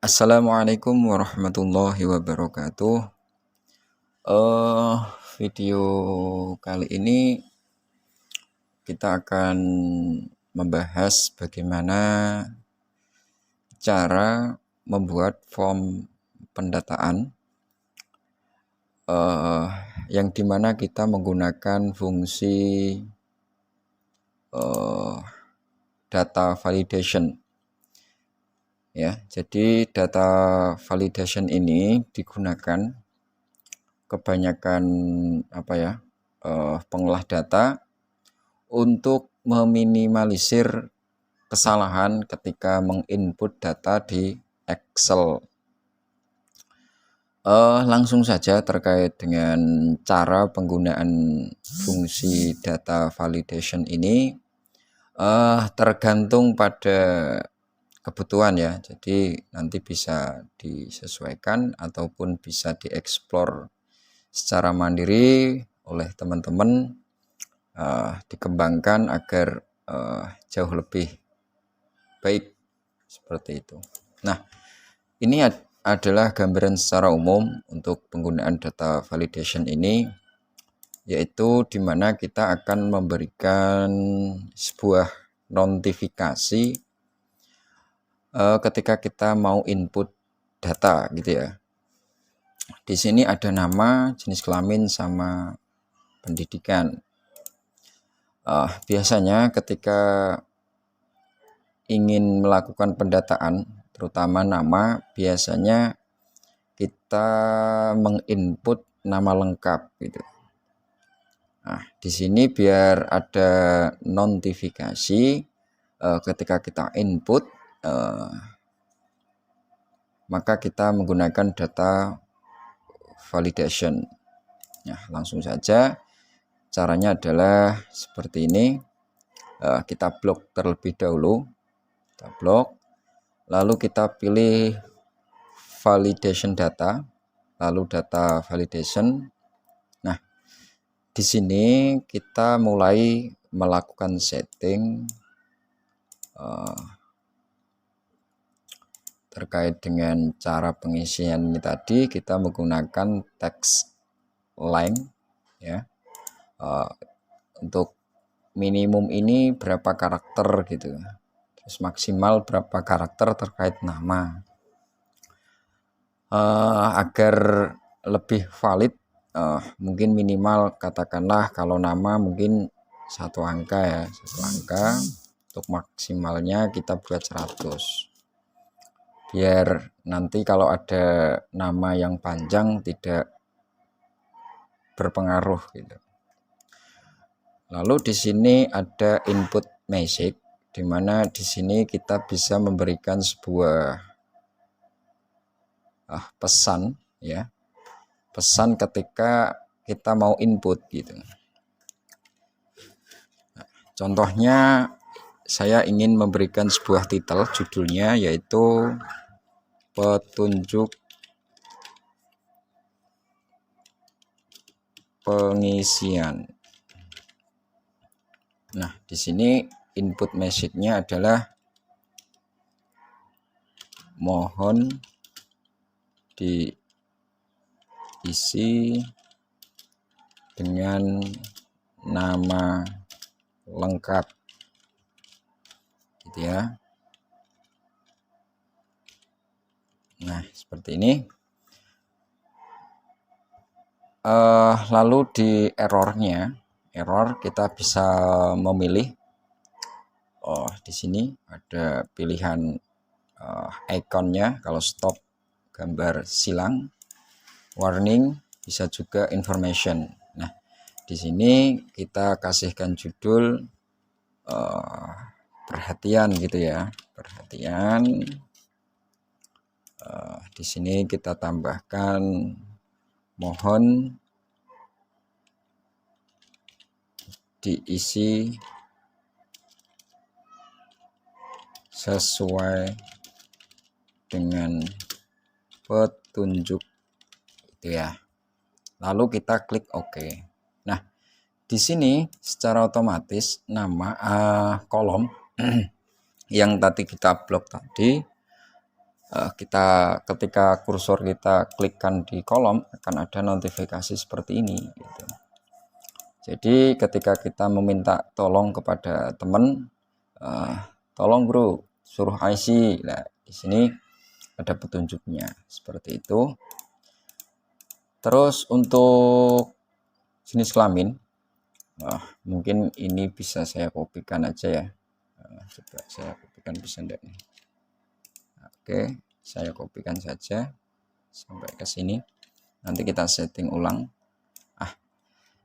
Assalamualaikum warahmatullahi wabarakatuh. Eh, Video kali ini kita akan membahas bagaimana cara membuat form pendataan yang dimana kita menggunakan fungsi data validation. Ya, jadi data validation ini digunakan kebanyakan pengolah data untuk meminimalisir kesalahan ketika menginput data di Excel. Langsung saja terkait dengan cara penggunaan fungsi data validation ini tergantung pada kebutuhan ya. Jadi nanti bisa disesuaikan ataupun bisa dieksplor secara mandiri oleh teman-teman, dikembangkan agar jauh lebih baik seperti itu. Nah, ini adalah gambaran secara umum untuk penggunaan data validation ini, yaitu di mana kita akan memberikan sebuah notifikasi ketika kita mau input data gitu ya. Di sini ada nama, jenis kelamin, sama pendidikan. Biasanya ketika ingin melakukan pendataan, terutama nama, biasanya kita menginput nama lengkap gitu. Nah, di sini biar ada notifikasi ketika kita input, maka kita menggunakan data validation. Nah, langsung saja caranya adalah seperti ini. Kita blok terlebih dahulu, kita blok, lalu kita pilih validation data, lalu data validation. Nah, di sini kita mulai melakukan setting terkait dengan cara pengisian ini tadi. Kita menggunakan text line ya. Untuk minimum ini berapa karakter gitu, terus maksimal berapa karakter terkait nama, agar lebih valid. Mungkin minimal katakanlah kalau nama mungkin 1 angka ya, 1 angka. Untuk maksimalnya kita buat 100, biar nanti kalau ada nama yang panjang tidak berpengaruh gitu. Lalu di sini ada input message, di mana di sini kita bisa memberikan sebuah pesan ya, pesan ketika kita mau input gitu. Nah, contohnya saya ingin memberikan sebuah titel, judulnya yaitu petunjuk pengisian. Nah, di sini input message-nya adalah mohon diisi dengan nama lengkap gitu ya. Nah, seperti ini. Lalu di error kita bisa memilih. Di sini ada pilihan ikonnya. Kalau stop gambar silang, warning, bisa juga information. Nah, di sini kita kasihkan judul perhatian gitu ya, perhatian. Di sini kita tambahkan mohon diisi sesuai dengan petunjuk itu ya. Lalu kita klik OK. Nah, di sini secara otomatis nama kolom yang tadi kita blok tadi kita ketika kursor kita klikkan di kolom akan ada notifikasi seperti ini gitu. Jadi ketika kita meminta tolong kepada teman, tolong bro suruh IC, nah di sini ada petunjuknya seperti itu. Terus untuk jenis kelamin, mungkin ini bisa saya kopikan aja ya. Coba saya kopikan, bisa enggak nih? Oke, saya kopikan saja sampai ke sini. Nanti kita setting ulang.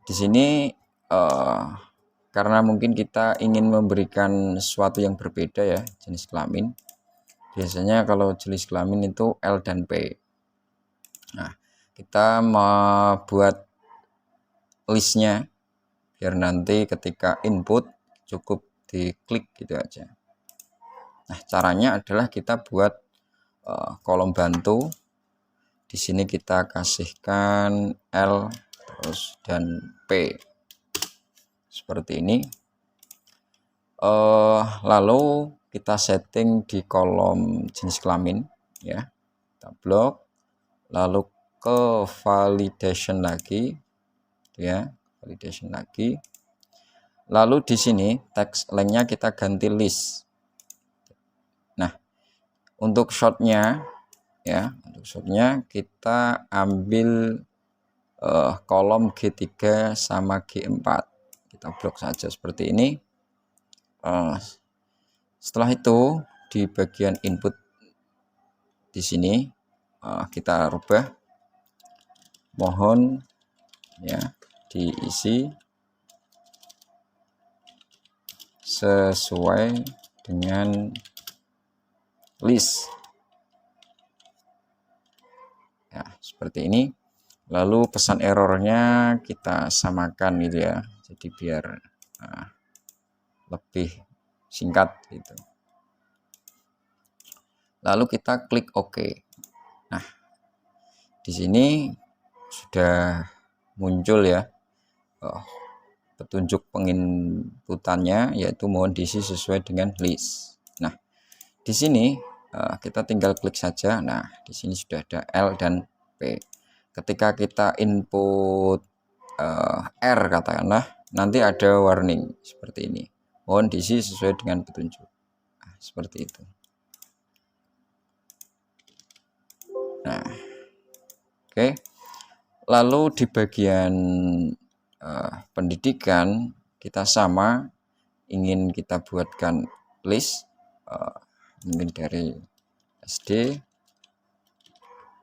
Di sini karena mungkin kita ingin memberikan sesuatu yang berbeda ya, jenis kelamin. Biasanya kalau jenis kelamin itu L dan P. Nah, kita mau buat listnya biar nanti ketika input cukup diklik gitu aja. Nah, caranya adalah kita buat kolom bantu. Di sini kita kasihkan L terus dan P seperti ini. Lalu kita setting di kolom jenis kelamin ya, kita blok, lalu ke validation lagi ya, validation lagi. Lalu di sini text lengthnya kita ganti list. Nah, untuk shotnya ya, untuk shotnya kita ambil kolom G3 sama G4, kita blok saja seperti ini. Setelah itu di bagian input di sini kita rubah, mohon ya diisi sesuai dengan list ya, seperti ini. Lalu pesan errornya kita samakan gitu ya, jadi biar lebih singkat gitu. Lalu kita klik OK. Nah, di sini sudah muncul ya petunjuk penginputannya, yaitu mohon diisi sesuai dengan list. Nah, di sini kita tinggal klik saja. Nah, di sini sudah ada L dan P. Ketika kita input R katakanlah, nanti ada warning seperti ini, mohon diisi sesuai dengan petunjuk. Nah, seperti itu. Nah, oke. Lalu di bagian pendidikan kita sama, ingin kita buatkan list mungkin dari SD,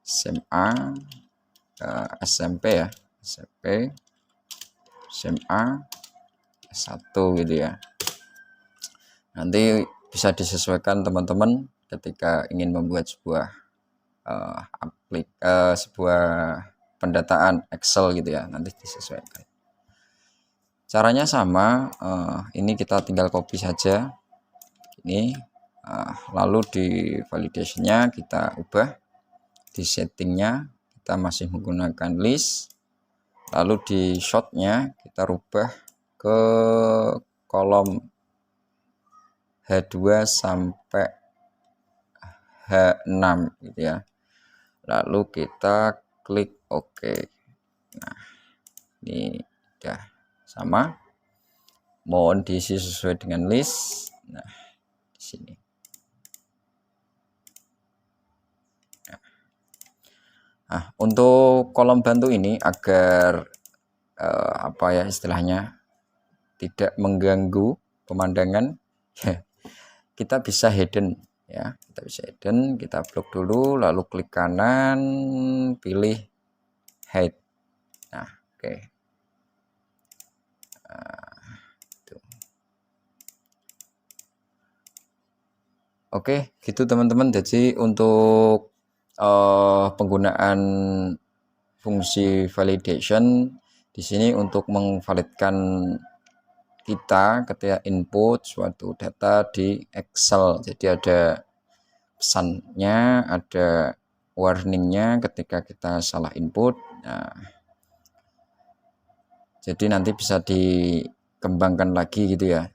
SMA, SMP ya, SMP, SMA, S1 gitu ya. Nanti bisa disesuaikan teman-teman ketika ingin membuat sebuah sebuah pendataan Excel gitu ya, nanti disesuaikan. Caranya sama, ini kita tinggal copy saja ini, lalu di validationnya kita ubah, di settingnya kita masih menggunakan list, lalu di shotnya kita rubah ke kolom H2 sampai H6 gitu ya, lalu kita klik OK. Nah, ini udah sama, mohon diisi sesuai dengan list. Nah, di sini. Nah, untuk kolom bantu ini agar apa ya istilahnya tidak mengganggu pemandangan, kita bisa hidden ya, kita bisa hidden, kita blok dulu, lalu klik kanan, pilih hide. Nah, oke. Oke, gitu teman-teman. Jadi untuk penggunaan fungsi validation di sini untuk memvalidkan kita ketika input suatu data di Excel. Jadi ada pesannya, ada warningnya ketika kita salah input. Nah, jadi nanti bisa dikembangkan lagi gitu ya.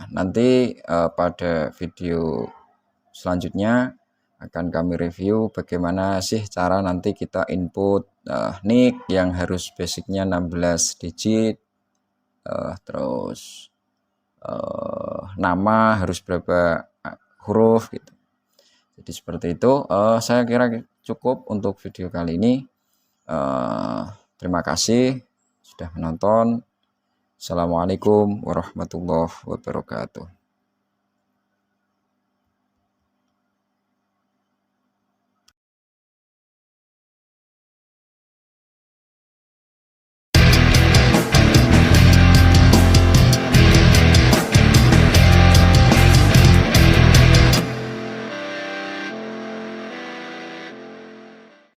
Nanti pada video selanjutnya akan kami review bagaimana sih cara nanti kita input nick yang harus basicnya 16 digit, terus nama harus berapa huruf gitu. Jadi seperti itu. Saya kira cukup untuk video kali ini. Terima kasih sudah menonton. Assalamualaikum warahmatullahi wabarakatuh.